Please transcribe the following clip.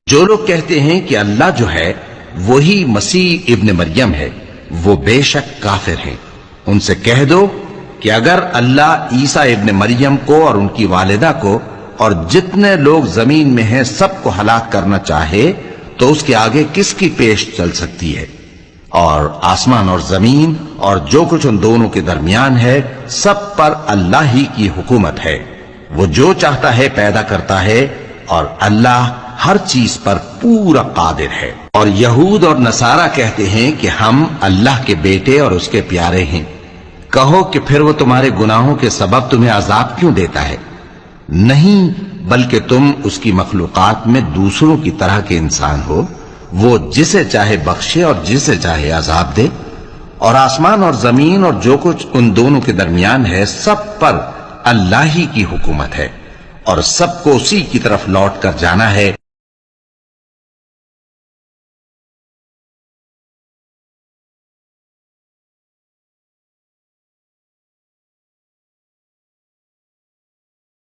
جو لوگ کہتے ہیں کہ اللہ جو ہے وہی مسیح ابن مریم ہے، وہ بے شک کافر ہیں۔ ان سے کہہ دو کہ اگر اللہ عیسیٰ ابن مریم کو اور ان کی والدہ کو اور جتنے لوگ زمین میں ہیں سب کو ہلاک کرنا چاہے تو اس کے آگے کس کی پیش چل سکتی ہے؟ اور آسمان اور زمین اور جو کچھ ان دونوں کے درمیان ہے سب پر اللہ ہی کی حکومت ہے۔ وہ جو چاہتا ہے پیدا کرتا ہے اور اللہ ہر چیز پر پورا قادر ہے۔ اور یہود اور نصارہ کہتے ہیں کہ ہم اللہ کے بیٹے اور اس کے پیارے ہیں۔ کہو کہ پھر وہ تمہارے گناہوں کے سبب تمہیں عذاب کیوں دیتا ہے؟ نہیں، بلکہ تم اس کی مخلوقات میں دوسروں کی طرح کے انسان ہو، وہ جسے چاہے بخشے اور جسے چاہے عذاب دے۔ اور آسمان اور زمین اور جو کچھ ان دونوں کے درمیان ہے سب پر اللہ ہی کی حکومت ہے، اور سب کو اسی کی طرف لوٹ کر جانا ہے۔